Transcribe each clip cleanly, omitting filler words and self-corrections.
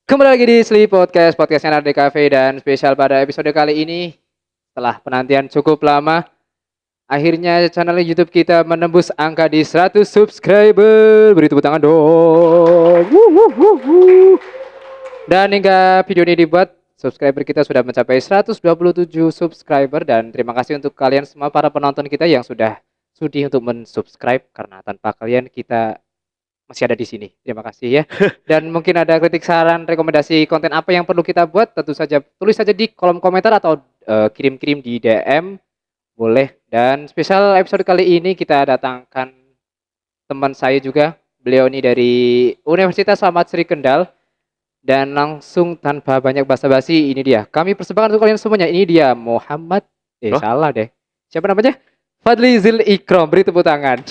Kembali lagi di Sleep Podcast, podcastnya RDKV dan spesial pada episode kali ini. Setelah penantian cukup lama, akhirnya channel YouTube kita menembus angka di 100 subscriber. Beri tepuk tangan dong. Dan hingga video ini dibuat, subscriber kita sudah mencapai 127 subscriber. Dan terima kasih untuk kalian semua para penonton kita yang sudah sudi untuk mensubscribe. Karena tanpa kalian kita masih ada di sini. Terima kasih ya. Dan mungkin ada kritik, saran, rekomendasi konten apa yang perlu kita buat, tentu saja tulis saja di kolom komentar atau kirim-kirim di DM boleh. Dan spesial episode kali ini kita datangkan teman saya juga. Beliau ini dari Universitas Ahmad Sri Kendal. Dan langsung tanpa banyak basa-basi, ini dia. Kami persembahkan untuk kalian semuanya. Ini dia Muhammad. Loh? Salah deh. Siapa namanya? Fadli Zil Ikram. Beri tepuk tangan.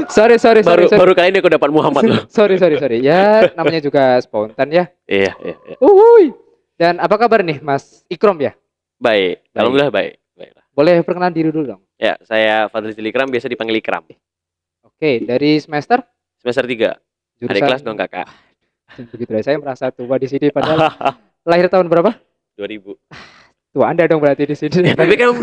sorry. Baru kali ini aku dapat Muhammad loh. sorry. Ya, namanya juga spontan ya. Iya. Uhuy. Dan apa kabar nih, Mas Ikram ya? Baik. Alhamdulillah baik. Baiklah. Boleh perkenalan diri dulu dong. Ya, saya Fadli Ikram, biasa dipanggil Ikram. Oke, dari semester? Semester 3. Adik kelas dong, Kakak. Begitu ya, saya merasa tua di sini padahal lahir tahun berapa? 2000. Tua Anda dong berarti di sini. Ya, tapi kan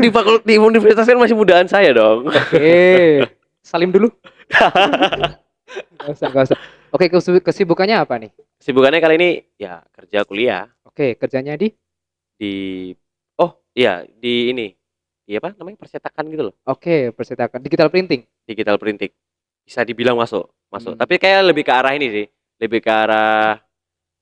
di universitas kan masih mudaan saya dong. Oke. Salim dulu. Gak usah. Oke, kesibukannya apa nih? Kesibukannya kali ini ya kerja kuliah Oke, kerjanya di di ini. Iya apa namanya? Percetakan gitu loh. Oke, persetakan digital printing. Digital printing. Bisa dibilang masuk. Tapi kayak lebih ke arah ini sih. Lebih ke arah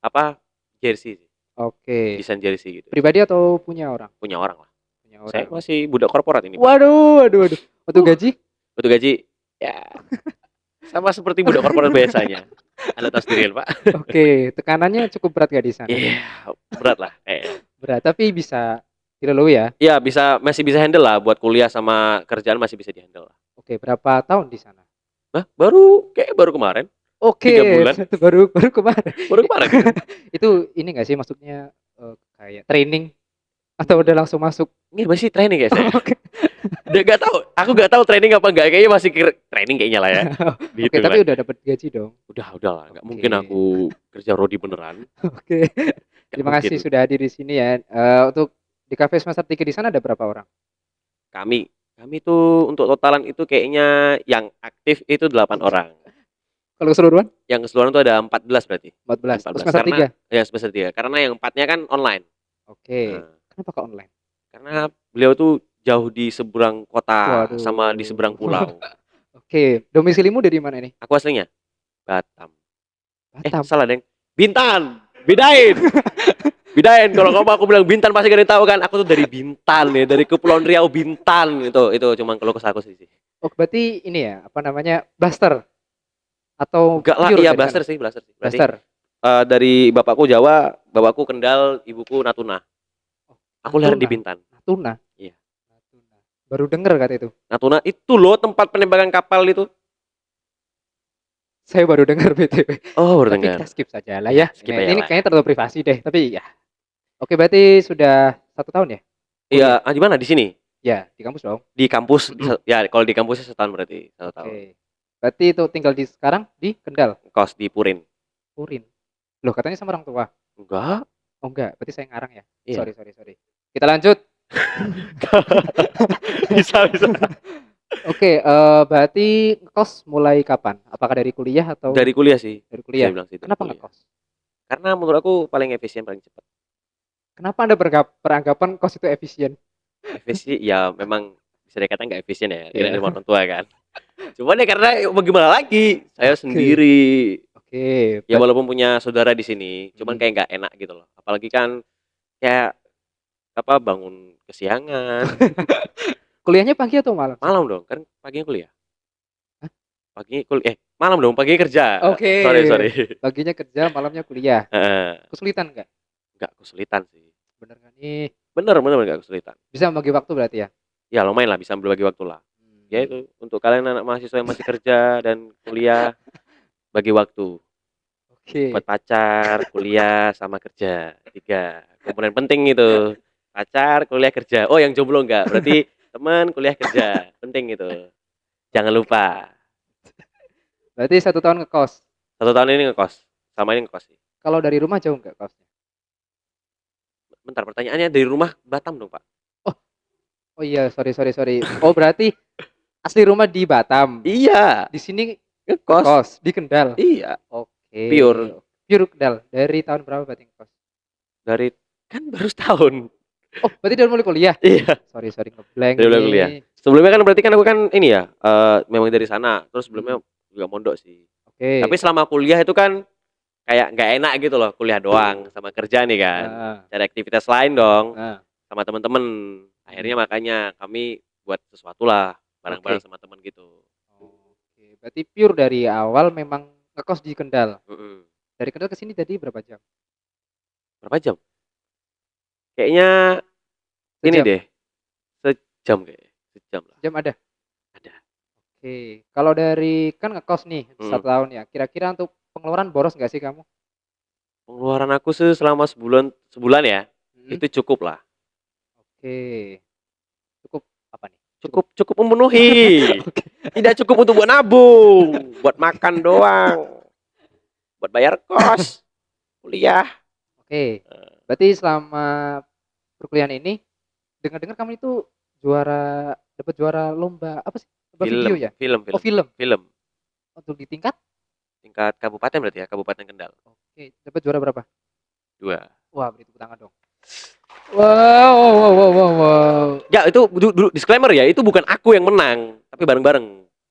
apa? Jersey sih. Oke. Desain jersey gitu. Pribadi atau punya orang? Punya orang lah. Punya orang. Saya masih budak korporat ini. Waduh. Untuk gaji? Untuk gaji ya sama seperti budak korporat biasanya. Anda tahu sendiri, Pak. Oke, tekanannya cukup berat gak di sana? Iya, berat lah. Berat, tapi bisa dilalui ya? Ya masih bisa handle lah, buat kuliah sama kerjaan masih bisa dihandle lah. Oke, berapa tahun di sana? Hah? Baru kemarin. Oke, 3 bulan. baru kemarin. Baru kemarin. Itu ini nggak sih maksudnya kayak training atau udah langsung masuk? Ini masih training ya saya. Oke. Udah nggak tahu. Aku nggak tahu training apa enggak. Kayaknya masih training kayaknya lah ya. Gitu Oke, tapi lah. udah dapat gaji dong. Udah lah. Nggak Oke. mungkin aku kerja rodi beneran. Oke. Terima kasih sudah hadir di sini ya. Untuk di Cafe Semester 3 di sana ada berapa orang? Kami tuh untuk totalan itu kayaknya yang aktif itu 8 orang. Kalau keseluruhan? Yang keseluruhan tuh ada 14 berarti. 14. 14. Semester 3? Ya semester 3. Karena yang 4-nya kan online. Oke. Nah, Kenapa kok online? karena beliau tuh jauh di seberang kota. Waduh. Sama di seberang pulau. Oke. Domisilimu dari mana nih? Aku aslinya Batam. Salah, Deng. Bintan. Bedain kalau kamu aku bilang Bintan pasti gak ada yang tahu kan. Aku tuh dari Bintan ya, dari Kepulauan Riau Bintan itu cuma kalau kesah aku sih. Oh, berarti ini ya, apa namanya? Blaster. Atau enggak lah, pure iya dari blaster sana? sih. Berarti Blaster. dari bapakku Jawa, bapakku Kendal, ibuku Natuna. Aku lahir di Bintan. Natuna. Iya. Natuna. Baru denger kata itu. Natuna itu loh tempat penembakan kapal itu. Saya baru dengar BTW. Oh, baru Tapi dengar. kita skip saja lah ya. Skip aja Ini lah. kayaknya terlalu privasi deh. Tapi ya. Oke, berarti sudah 1 tahun ya? Iya, di mana? Di sini? Ya, di kampus dong. Di kampus. Ya, kalau di kampusnya 1 tahun berarti 1 tahun. Oke. Berarti itu tinggal di sekarang di Kendal, Kos di Purin. Purin. Loh, katanya sama orang tua. Enggak. Oh enggak, berarti saya ngarang ya. Iya. Sorry. Kita lanjut. bisa. Oke, berarti ngekos mulai kapan? Apakah dari kuliah atau Dari kuliah sih. dari kuliah? Saya bilang sih, dari Kenapa kuliah. ngekos? Karena menurut aku paling efisien, paling cepat. Kenapa Anda beranggapan kos itu efisien? Efisien ya memang bisa dikatakan nggak efisien ya, Iya. dari orang tua kan. Cuman ya karena bagaimana lagi, saya sendiri. Oke. Ya walaupun punya saudara di sini, cuman kayak nggak enak gitu loh. Apalagi kan ya bangun kesiangan. Kuliahnya pagi atau malam? Malam dong, kan paginya kuliah. Hah? Malam dong, paginya kerja. Oke. Sorry. Paginya kerja, malamnya kuliah. Heeh. Kesulitan nggak? Nggak kesulitan sih. Bener nggak nih? Bener nggak kesulitan. Bisa membagi waktu berarti ya? Ya lumayan lah, bisa berbagi waktu lah. Ya itu untuk kalian anak mahasiswa yang masih kerja dan kuliah, bagi waktu Oke. buat pacar, kuliah sama kerja. 3 komponen penting itu. Pacar, kuliah, kerja. Oh, yang jomblo enggak, berarti teman, kuliah, kerja. Penting itu. Jangan lupa. Berarti 1 tahun ngekos. 1 tahun ini ngekos. Sama ini ngekos sih. Kalau dari rumah jauh nggak kosnya? Bentar, pertanyaannya dari rumah Batam dong, Pak? Oh, oh iya, sorry sorry sorry. Oh berarti asli rumah di Batam. Iya, Di sini ngekos. ngekos di Kendal. Iya, Oke. pure. Pure Kendal. Dari tahun berapa berarti ngekos? Dari kan baru setahun. Oh, berarti dari mulai kuliah. Iya, Sorry sorry ngeblank dari mulai ini. kuliah. Sebelumnya kan berarti kan aku kan ini ya, memang dari sana. Terus sebelumnya juga mondok sih. Tapi Oke. selama kuliah itu kan kayak nggak enak gitu loh, kuliah doang sama kerja nih kan. Nah, Cari aktivitas lain dong nah, sama teman-teman. Akhirnya makanya kami buat sesuatu lah bareng-bareng oke. sama teman gitu. Oke, berarti pure dari awal memang ngekos di Kendal. Mm-mm. Dari Kendal ke sini tadi berapa jam? Berapa jam? Kayaknya ini Sejam. deh, sejam kayaknya. Sejam lah. Sejam ada. Ada. Oke. Kalau dari kan ngekos nih Hmm. 1 tahun ya. Kira-kira untuk pengeluaran boros nggak sih kamu? Pengeluaran aku sih selama sebulan ya, Hmm. itu cukup lah. Oke. Cukup apa nih? Cukup. Cukup memenuhi. Oke. Tidak cukup untuk buat nabung, buat makan doang, buat bayar kos, kuliah. Oke. Berarti selama perkuliahan ini dengar-dengar kamu itu dapat juara lomba apa sih? Lomba video Film, ya? film, Oh, film, film. film. Untuk di tingkat? Tingkat kabupaten berarti ya, Kabupaten Kendal. Oke, dapat juara berapa? 2. Wah, beri tepuk tangan dong. Wow, wow, wow, wow, wow, wow. Ya itu dulu disclaimer ya, itu bukan aku yang menang, tapi bareng-bareng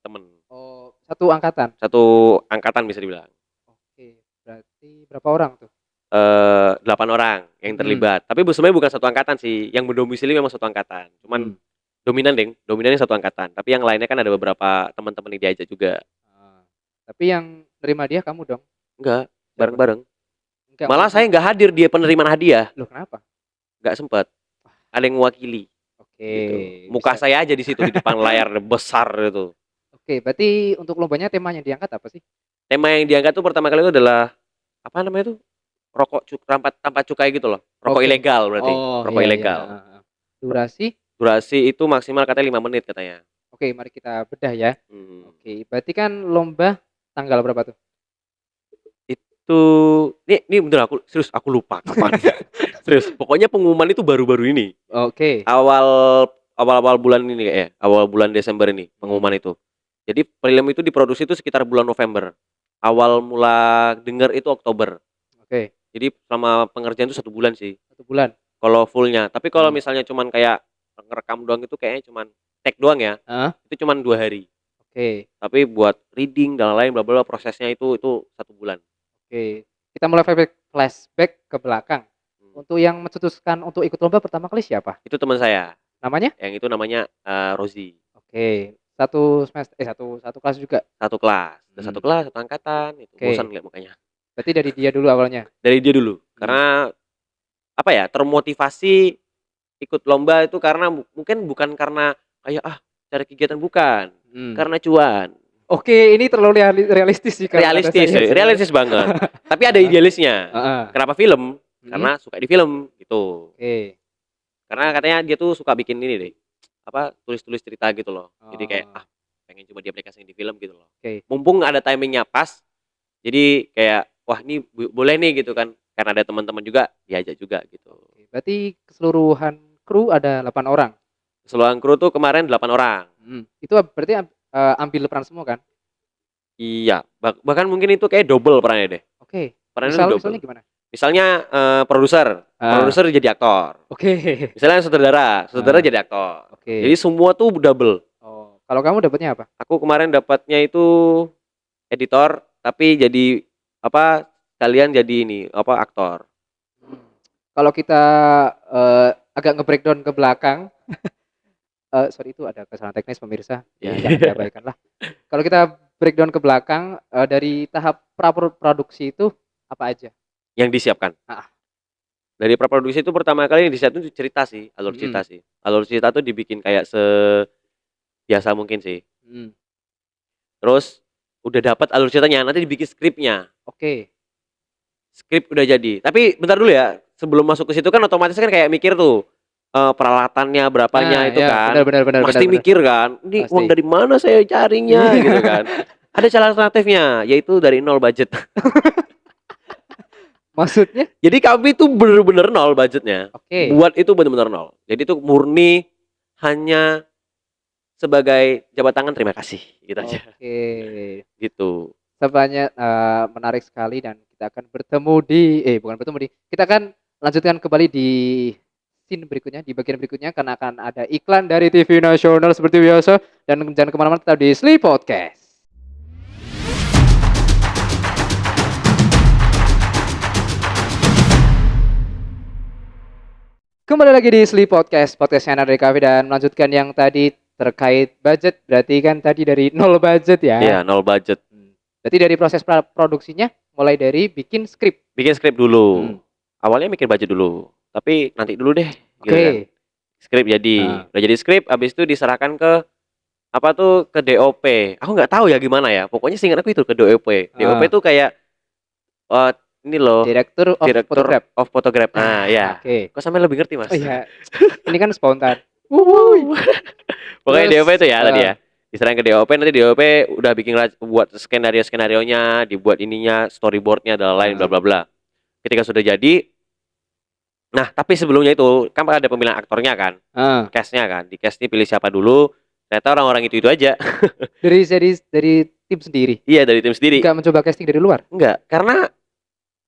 temen. Oh, satu angkatan. Satu angkatan bisa dibilang. Oke, berarti berapa orang tuh? 8 orang yang terlibat. Tapi sebenarnya bukan satu angkatan sih, yang mendomisili memang satu angkatan. Cuman dominannya satu angkatan. Tapi yang lainnya kan ada beberapa teman-teman yang diajak juga. Ah, tapi yang nerima dia kamu dong? Enggak, Siapa? bareng-bareng. Enggak, Malah maksudnya. saya nggak hadir dia penerimaan hadiah, Loh, kenapa? nggak sempet. Ada yang mewakili Oke, gitu. Muka bisa. saya aja di situ di depan layar besar itu. Oke, berarti untuk lombanya temanya diangkat apa sih? Tema yang diangkat tuh pertama kali itu adalah apa namanya tuh? Rokok tanpa cukai gitu loh. Rokok Oke. ilegal berarti. Oh, Rokok iya iya. ilegal. Durasi? Durasi itu maksimal katanya 5 menit katanya. Oke, mari kita bedah ya. Hmm. Oke, berarti kan lomba tanggal berapa tuh? Itu ini bener aku lupa kapan. Serius, pokoknya pengumuman itu baru-baru ini. Oke. Awal bulan ini ya, awal bulan Desember ini pengumuman itu. Jadi film itu diproduksi itu sekitar bulan November. Awal mula denger itu Oktober. Oke, Jadi selama pengerjaan itu 1 bulan sih. 1 bulan. Kalau fullnya. Tapi kalau misalnya cuman kayak ngerekam doang itu kayaknya cuman take doang ya. Heeh. Itu cuman 2 hari. Oke. Tapi buat reading dan lain bla bla prosesnya itu 1 bulan. Oke. Kita mulai flashback ke belakang. Untuk yang mencetuskan untuk ikut lomba pertama kali siapa? Itu teman saya. Namanya? Yang itu namanya Rozi. Oke. Satu semester satu kelas juga. Satu kelas, satu kelas, satu angkatan itu. Oke. Bosan lihat mukanya. Berarti dari dia dulu awalnya. Dari dia dulu. Karena apa ya? Termotivasi ikut lomba itu karena mungkin bukan karena kayak cari kegiatan bukan. Karena cuan. Oke, ini terlalu realistis sih kalau kata Realistis, saya. realistis banget. Tapi ada idealisnya. Heeh. Kenapa film? Karena suka di film gitu. Oke. Karena katanya dia tuh suka bikin ini deh. Apa tulis-tulis cerita gitu loh. Jadi kayak pengen coba diaplikasikan di film gitu loh. Oke. Mumpung ada timingnya pas. Jadi kayak wah ini boleh nih gitu kan. Karena ada teman-teman juga diajak juga gitu. Oke, berarti keseluruhan kru ada 8 orang. Keseluruhan kru tuh kemarin 8 orang. Itu berarti ambil peran semua kan? Iya, bahkan mungkin itu kayak double perannya deh. Oke. Perannya double. Misalnya gimana? Misalnya produser jadi aktor. Oke. Misalnya sutradara jadi aktor. Oke. Jadi semua tuh double. Oh, kalau kamu dapatnya apa? Aku kemarin dapatnya itu editor, tapi jadi kalian jadi ini aktor. Kalau kita agak nge-breakdown ke belakang, sorry itu ada kesalahan teknis pemirsa, ya jangan diabaikan lah. Kalau kita breakdown ke belakang dari tahap praproduksi itu apa aja? Yang disiapkan. Dari praproduksi itu pertama kali yang disiapkan itu cerita sih, alur cerita sih. Alur cerita tuh dibikin kayak biasa mungkin sih. Terus udah dapat alur ceritanya, nanti dibikin skripnya. Oke. Skrip udah jadi. Tapi bentar dulu ya, sebelum masuk ke situ kan otomatis kan kayak mikir tuh peralatannya berapanya itu kan. Benar. Pasti mikir kan, ini uang dari mana saya carinya gitu kan. Ada cara alternatifnya, yaitu dari 0 budget. Maksudnya? Jadi kami tuh bener-bener nol budgetnya. Oke. Buat itu bener-bener nol. Jadi itu murni hanya sebagai jabat tangan terima kasih gitu aja. Oke. Gitu. Sebenarnya menarik sekali dan kita akan bertemu bukan bertemu di, kita akan lanjutkan kembali di scene berikutnya, di bagian berikutnya karena akan ada iklan dari TV nasional seperti biasa, dan jangan kemana-mana, tetap di Sleep Podcast. Kembali lagi di Sleep Podcast, podcastnya dari Kavi, dan melanjutkan yang tadi terkait budget. Berarti kan tadi dari nol budget ya? Iya, nol budget. Berarti dari proses produksinya mulai dari bikin skrip. Bikin skrip dulu. Awalnya mikir budget dulu, tapi nanti dulu deh. Oke. Gitu kan. Skrip jadi, udah jadi skrip, abis itu diserahkan ke apa tuh, ke DOP. Aku nggak tahu ya gimana ya. Pokoknya seingat aku itu ke DOP. DOP tuh kayak ini loh, Director of Photograph. Nah, ya. Oke. Kok sampai lebih ngerti, Mas? Oh iya. Ini kan spontan. Pokoknya Terus, DOP itu ya tadi ya. Diserahin ke DOP, nanti DOP udah bikin buat skenario-skenarionya, dibuat ininya, storyboardnya dan lain bla bla bla. Ketika sudah jadi, nah tapi sebelumnya itu kan ada pemilihan aktornya kan, cast-nya kan, di cast ini pilih siapa dulu. Ternyata orang-orang itu aja. dari tim sendiri. Iya, dari tim sendiri. Enggak mencoba casting dari luar? Enggak, karena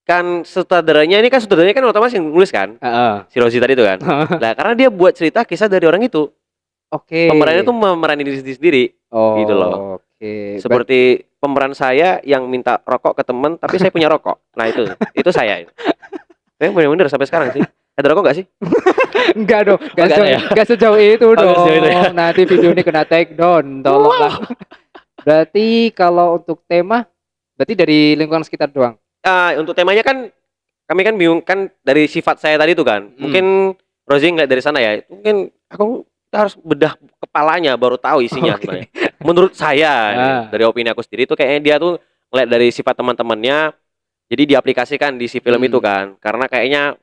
kan sutradaranya kan otomatis yang nulis kan, si Rozi tadi itu kan. Nah karena dia buat cerita kisah dari orang itu. Oke. Pemerannya tuh memerani diri sendiri. Gitu loh. Oke. Seperti pemeran saya yang minta rokok ke teman, tapi saya punya rokok. Nah itu saya. Saya bener-bener sampai sekarang sih. Ada rokok gak sih? Enggak dong, enggak sejauh itu dong. Ya? Nanti video ini kena take down, tolonglah. Berarti kalau untuk tema, berarti dari lingkungan sekitar doang. Untuk temanya kan kami kan bingung kan dari sifat saya tadi itu kan. Mungkin Rozi ngeliat dari sana ya. Mungkin kita harus bedah kepalanya baru tahu isinya sebenarnya. Menurut saya dari opini aku sendiri itu kayaknya dia tuh ngeliat dari sifat teman-temannya, jadi diaplikasikan di si film itu kan. Karena kayaknya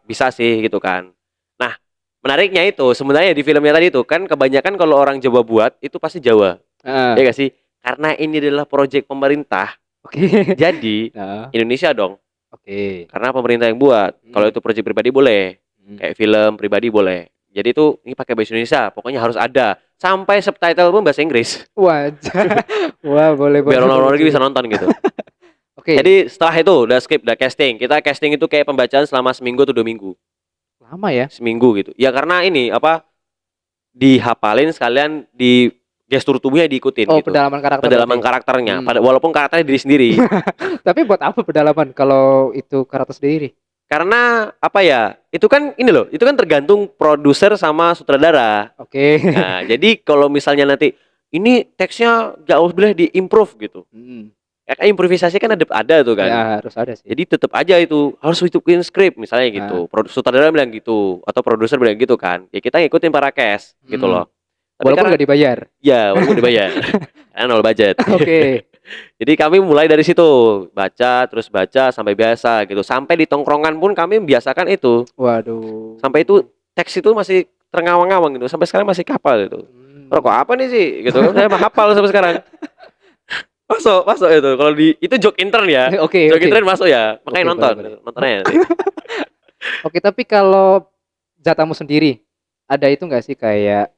bisa sih gitu kan. Nah, menariknya itu sebenarnya di filmnya tadi itu kan kebanyakan kalau orang Jawa buat itu pasti Jawa. Ya gak sih? Karena ini adalah proyek pemerintah. Oke. Jadi Indonesia dong. Oke. Karena pemerintah yang buat. Kalau itu proyek pribadi boleh. Kayak film pribadi boleh. Jadi itu ini pakai bahasa Indonesia. Pokoknya harus ada. Sampai subtitle pun bahasa Inggris. Wajah. Wah, boleh. Biar orang-orang lagi bisa nonton gitu. Oke. Jadi setelah itu udah script, udah casting. Kita casting itu kayak pembacaan selama seminggu atau 2 minggu. Lama ya? Seminggu gitu. Ya karena ini dihafalin sekalian di gestur tubuhnya diikutin gitu. Pendalaman karakter. Pendalaman karakternya. Walaupun karakternya diri sendiri. Tapi buat apa pendalaman kalau itu karakter sendiri? Karena itu kan ini loh, itu kan tergantung produser sama sutradara. Oke. Nah, jadi kalau misalnya nanti ini teksnya jauh boleh diimprove gitu. Improvisasi kan ada tuh kan. Ya, harus ada sih. Jadi tetap aja itu harus hidupin skrip misalnya gitu. Sutradara bilang gitu atau produser bilang gitu kan. Ya kita ngikutin para cast gitu loh. Tapi walaupun nggak dibayar. Ya, walaupun dibayar. Karena nol budget. Oke. Jadi kami mulai dari situ, terus baca sampai biasa gitu. Sampai di tongkrongan pun kami membiasakan itu. Waduh. Sampai itu teks itu masih terngawang-ngawang gitu. Sampai sekarang masih hafal gitu. Rokok apa nih sih? Gitu. Saya hafal sampai sekarang. Masuk itu. Kalau itu joke intern ya. Oke. Joke intern masuk ya. Makanya nontonnya nanti. Oke, tapi kalau jatamu sendiri, ada itu nggak sih kayak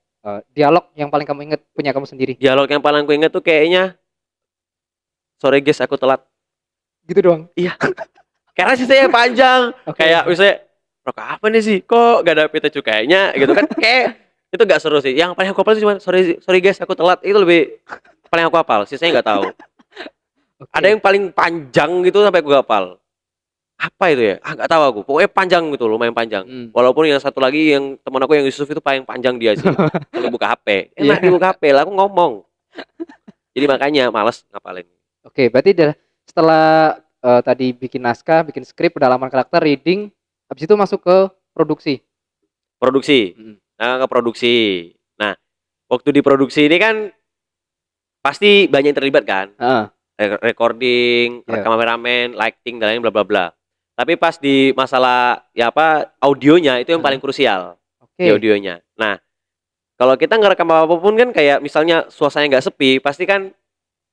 dialog yang paling kamu ingat punya kamu sendiri? Dialog yang paling aku ingat tuh kayaknya, sorry guys aku telat. Gitu doang? Iya. Karena sisanya panjang. Kayak misalnya, rokok apa nih sih? Kok gak ada pita cukainya gitu kan. Kayak itu gak seru sih. Yang paling aku hafal cuma sorry guys aku telat. Itu lebih paling aku hafal. Sisanya gak tahu. Ada yang paling panjang gitu sampai aku hafal. Apa itu ya? Gak tahu aku. Pokoknya panjang gitu, lumayan panjang. Walaupun yang satu lagi yang teman aku yang Yusuf itu paling panjang dia sih. Kalau buka HP. Enak dibuka HP lah aku ngomong. Jadi makanya males ngapalin. Oke, berarti setelah tadi bikin naskah, bikin skrip, pendalaman karakter, reading, habis itu masuk ke produksi. Nah, ke produksi. Nah, waktu di produksi ini kan pasti banyak yang terlibat kan. Recording, kameramen, lighting dan lain bla bla bla. Tapi pas di masalah audionya itu yang paling krusial. Di audionya. Nah, kalau kita ngerekam apapun kan kayak misalnya suasananya nggak sepi, pasti kan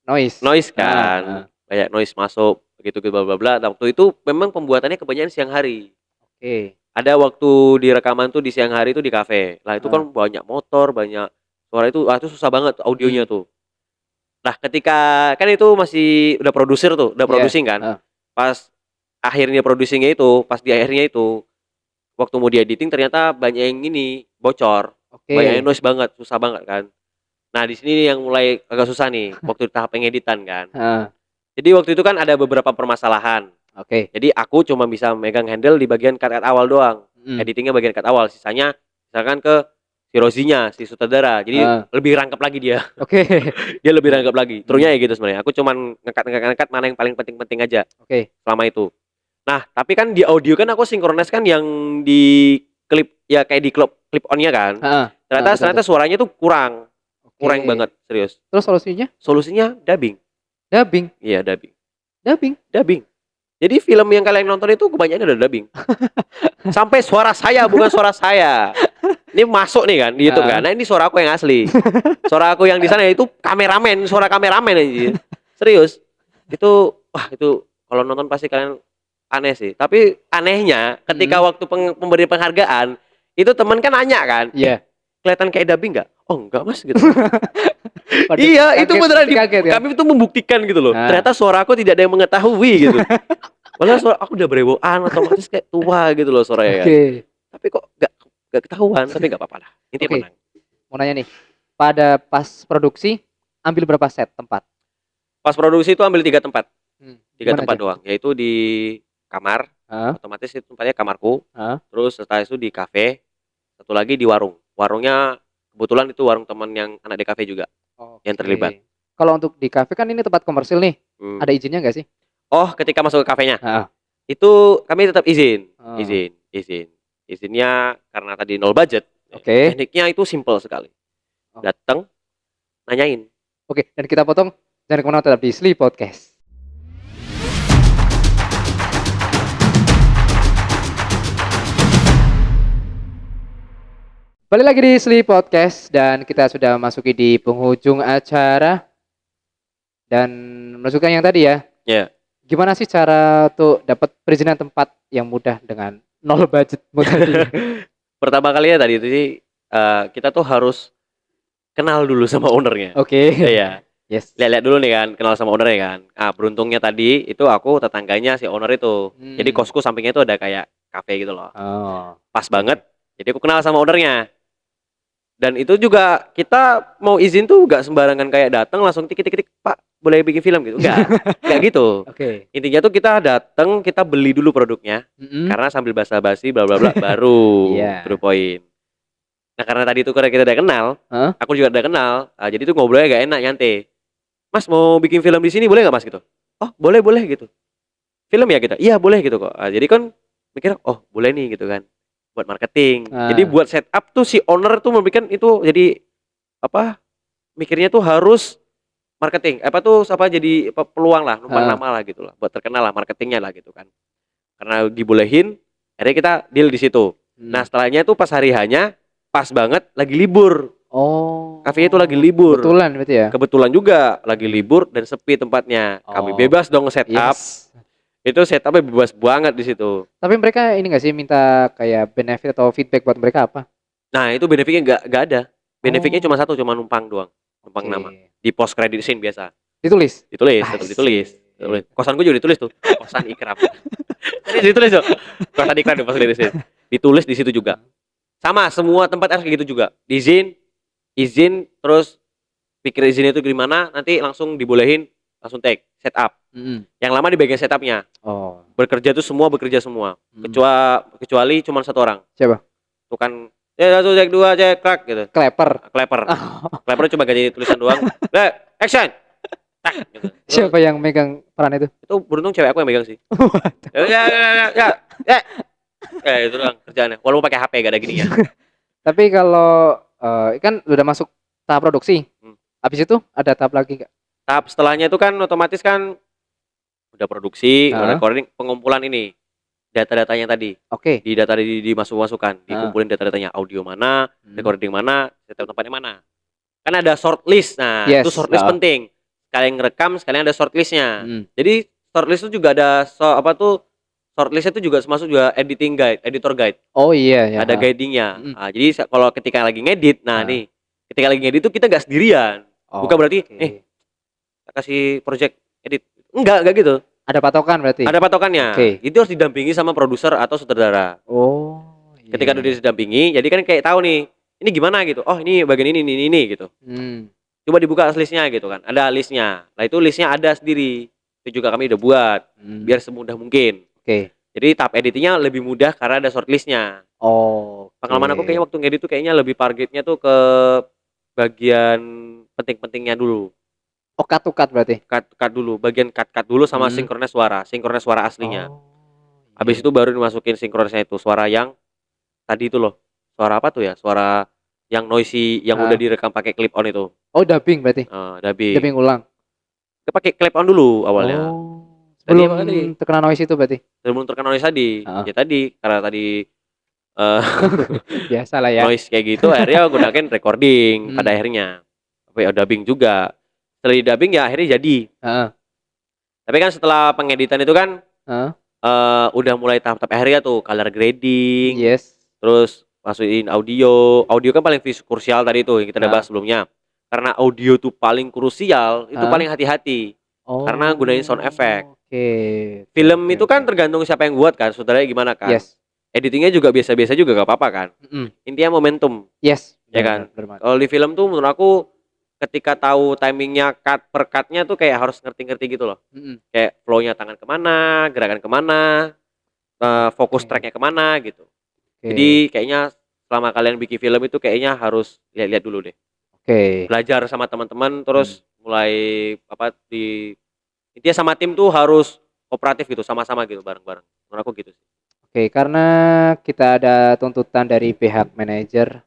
noise kan. Kayak noise masuk. begitu bla bla bla. Nah, waktu itu memang pembuatannya kebanyakan siang hari. Oke. Ada waktu di rekaman tuh di siang hari itu di kafe. Lah itu kan Heeh. banyak motor, banyak suara itu, itu susah banget audionya Mhm. tuh. Nah, ketika kan itu masih udah produser tuh, udah Iya. producing kan. Heeh. Pas akhirnya producingnya itu, pas di akhirnya itu, waktu mau di-editing ternyata banyak yang ini bocor, banyak yang Oke. noise banget, susah banget kan. Nah, di sini yang mulai agak susah nih, waktu tahap pengeditan kan. Heeh. Jadi waktu itu kan ada beberapa permasalahan. Oke. Jadi aku cuma bisa megang handle di bagian cut awal doang. Mhm. Editingnya bagian cut awal, sisanya misalkan ke si Rozinya, si sutradara. Jadi Heeh. lebih rangkap lagi dia. Oke. Dia lebih rangkap lagi. Mhm. Trunya ya gitu sebenarnya. Aku cuman ngekat mana yang paling penting-penting aja Oke. selama itu. Nah, tapi kan di audio kan aku sinkronis kan yang di klip ya kayak di klip on-nya kan. Heeh. Heeh, betul Ternyata tuh. suaranya tuh kurang Oke. banget, serius. Terus solusinya? Solusinya dubbing. Dubbing? Iya, dubbing. Dubbing? Dubbing. Jadi film yang kalian nonton itu kebanyakan udah dubbing. Sampai suara saya bukan suara saya. Ini masuk nih kan di YouTube kan. Heeh. Nah, ini suara aku yang asli. Suara aku yang di sana itu kameramen, suara kameramen anjir. Serius. Itu wah itu kalau nonton pasti kalian aneh sih. Tapi anehnya ketika Mhm. waktu pemberi penghargaan itu teman kan nanya kan, Iya. kelihatan kayak dubbing nggak? Oh enggak mas gitu. Waduh, Iya itu kaget beneran pasti kaget ya? kami tuh membuktikan gitu loh. Nah. Ternyata suara aku tidak ada yang mengetahui gitu. Padahal suara aku udah berewuan otomatis kayak tua gitu loh suaranya kan. Oke. Tapi kok nggak ketahuan, tapi nggak apa-apa lah. Intinya Oke, menang. mau nanya nih, pada pas produksi ambil berapa set tempat? Pas produksi itu ambil 3 tempat. Di 3 mana tempat aja? doang, yaitu di kamar, Heeh. otomatis itu tempatnya kamarku, Heeh. terus setelah itu di kafe, satu lagi di warung. Warungnya kebetulan itu warung teman yang anak DKV juga yang terlibat. Oke. Kalau untuk di kafe kan ini tempat komersil nih, Hmm. ada izinnya nggak sih? Oh, ketika masuk ke kafenya, Heeh. itu kami tetap izin, Oh. izin. Izinnya karena tadi nol budget. Oke. Tekniknya itu simple sekali. Oh. Datang, nanyain. Oke, dan kita potong, jangan kemana tetap di Sleep Podcast. Balik lagi di Sleep Podcast dan kita sudah masuki di penghujung acara dan melanjutkan yang tadi ya. Ya. Gimana sih cara tuh dapat perizinan tempat yang mudah dengan nol budgetmu tadi? Pertama kalinya tadi itu sih kita tuh harus kenal dulu sama ownernya. Oke. Iya. Yes. Lihat dulu nih kan, kenal sama ownernya kan. Ah, beruntungnya tadi itu aku tetangganya si owner itu. Jadi kosku sampingnya itu ada kayak kafe gitu loh. Oh. Pas banget. Jadi aku kenal sama ownernya. Dan itu juga kita mau izin tuh gak sembarangan kayak datang langsung tik-tik Pak, boleh bikin film gitu. Enggak gitu. Oke. Intinya tuh kita datang, kita beli dulu produknya. Karena sambil basa-basi bla bla bla baru Iya. to the point. Nah, karena tadi itu karena kita udah kenal, Hah? aku juga udah kenal. Jadi tuh ngobrolnya gak enak, nyantai. Mas mau bikin film di sini boleh gak mas gitu? Oh boleh gitu. Film ya kita? Iya boleh gitu kok. Jadi kan mikir oh boleh nih gitu kan. Buat marketing. Jadi buat setup tuh si owner tuh memberikan itu jadi apa? Mikirnya tuh harus marketing. Jadi peluang lah, numpang nama lah gitu lah. Buat terkenal lah marketingnya lah gitu kan. Karena dibolehin, akhirnya kita deal di situ. Nah setelahnya tuh pas hari hanya pas banget lagi libur. Oh. Kafenya itu lagi libur. Kebetulan berarti ya? Kebetulan juga lagi libur dan sepi tempatnya. Kami bebas dong setup. Yes. Itu setupnya bebas banget di situ. Tapi mereka ini nggak sih minta kayak benefit atau feedback buat mereka apa? Nah itu benefitnya nggak ada. Benefitnya cuma satu, cuma numpang doang, numpang nama. Di post credit scene biasa. Ditulis? Tetap ditulis. Kosan gue juga ditulis tuh. Kosan Ikram. Jadi ditulis tuh. Kosan Ikram di post credit scene. Ditulis di situ juga. Sama semua tempat harus kayak gitu juga. Izin terus pikir izinnya itu gimana, nanti langsung dibolehin, langsung take, setup. Yang lama di bagian setupnya. Oh. Bekerja semua. Kecuali cuma satu orang. Siapa? Tuh kan, satu cek dua cek krak gitu. Kleper. Kleper cuma ganti tulisan doang. Action. Tak, gitu. Siapa yang megang peran itu? Itu beruntung cewek aku yang megang sih. Ya. Itu doang kerjaannya. Walaupun pakai HP gak ada gininya. Tapi kalau kan udah masuk tahap produksi. Habis itu ada tahap lagi nggak? Tahap setelahnya itu kan otomatis kan udah produksi, udah recording, pengumpulan ini data-datanya tadi. Oke. Di data dimasukkan, dikumpulin data-datanya, audio mana, recording mana, tempatnya mana. Kan ada shortlist. Nah, itu shortlist penting. Sekalian ngerekam, sekalian ada shortlistnya. Jadi shortlist itu juga ada shortlist itu juga termasuk juga editor guide. Oh iya ya. Ada guidingnya. Mm. Nah, jadi kalau ketika lagi ngedit, nih, ketika lagi ngedit itu kita nggak sendirian. Bukan berarti, kasih project edit. Enggak gitu. Ada patokan berarti. Ada patokannya. Itu harus didampingi sama produser atau sutradara. Oh. Ketika udah didampingi, jadi kan kayak tahu nih, ini gimana gitu. Oh, ini bagian ini gitu. Coba dibuka listnya gitu kan. Ada listnya. Nah, itu listnya ada sendiri. Itu juga kami udah buat biar semudah mungkin. Jadi tahap editingnya lebih mudah karena ada shortlistnya. Pengalaman aku kayaknya waktu ngedit tuh kayaknya lebih targetnya tuh ke bagian penting-pentingnya dulu. Oh, cut berarti. Cut dulu, bagian cut dulu sama sinkronnya suara aslinya. Habis itu baru dimasukin sinkronisnya itu suara yang tadi itu loh. Suara apa tuh ya? Suara yang noisy yang udah direkam pakai clip on itu. Oh, dubbing berarti. Dubbing. Dubbing ulang. Kita pakai clip on dulu awalnya. Sebelum terkena noise itu berarti. Sebelum terkena noise tadi. Ya tadi karena tadi biasa lah ya. Noise kayak gitu akhirnya gunakan recording pada akhirnya. Dubbing juga. Setelah di dubbing ya akhirnya jadi. Tapi kan setelah pengeditan itu kan udah mulai tahap-tahap akhirnya tuh color grading. Terus masukin audio kan paling krusial tadi itu yang kita udah bahas sebelumnya. Karena audio tuh paling krusial, itu paling hati-hati. Karena gunain sound effect. Film itu kan tergantung siapa yang buat kan, saudaranya gimana kan. Editingnya juga biasa-biasa juga gak apa-apa kan. Intinya momentum. Ya kan. Kalau di film tuh menurut aku ketika tahu timingnya cut per cutnya tuh kayak harus ngerti-ngerti gitu loh. Kayak flow-nya tangan kemana, gerakan kemana, fokus tracknya kemana gitu. Jadi kayaknya selama kalian bikin film itu kayaknya harus lihat-lihat dulu deh. Belajar sama teman-teman terus mulai intinya sama tim tuh harus kooperatif gitu, sama-sama gitu bareng-bareng. Menurut aku gitu sih. Karena kita ada tuntutan dari pihak manajer.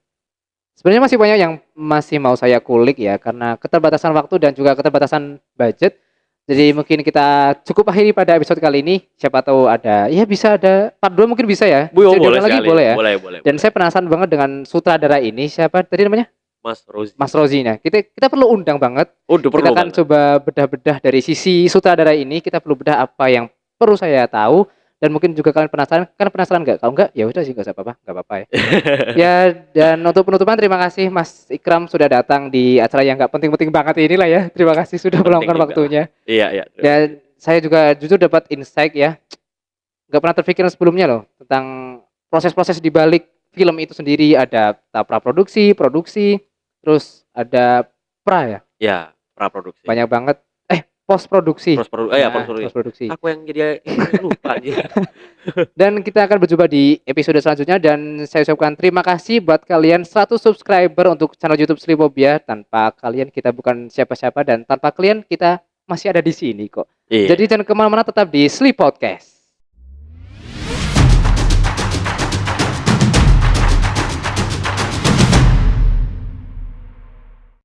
Sebenarnya masih banyak yang masih mau saya kulik ya karena keterbatasan waktu dan juga keterbatasan budget. Jadi mungkin kita cukup akhiri pada episode kali ini. Siapa tahu bisa ada part 2 mungkin bisa ya. Boleh lagi sekali. Boleh ya. Boleh. Dan saya penasaran banget dengan sutradara ini. Siapa tadi namanya? Mas Rozi. Nah, kita perlu undang banget. Kita akan coba bedah-bedah dari sisi sutradara ini. Kita perlu bedah apa yang perlu saya tahu. Dan mungkin juga kalian penasaran nggak? Kalau nggak, ya udah sih nggak apa-apa ya. Ya, dan untuk penutupan terima kasih Mas Ikram sudah datang di acara yang nggak penting-penting banget inilah ya. Terima kasih sudah meluangkan waktunya. Iya. Dan saya juga jujur dapat insight ya. Nggak pernah terpikir sebelumnya loh tentang proses-proses di balik film itu sendiri. Ada praproduksi, produksi, terus ada pra ya. Ya, praproduksi. Banyak banget. Post produksi. Post-produksi. Aku yang jadi lupa aja. Dan kita akan berjumpa di episode selanjutnya dan saya ucapkan terima kasih buat kalian 100 subscriber untuk channel YouTube Slipobia. Tanpa kalian kita bukan siapa-siapa dan tanpa kalian kita masih ada di sini kok. Jadi jangan kemana-mana, tetap di Sleep Podcast.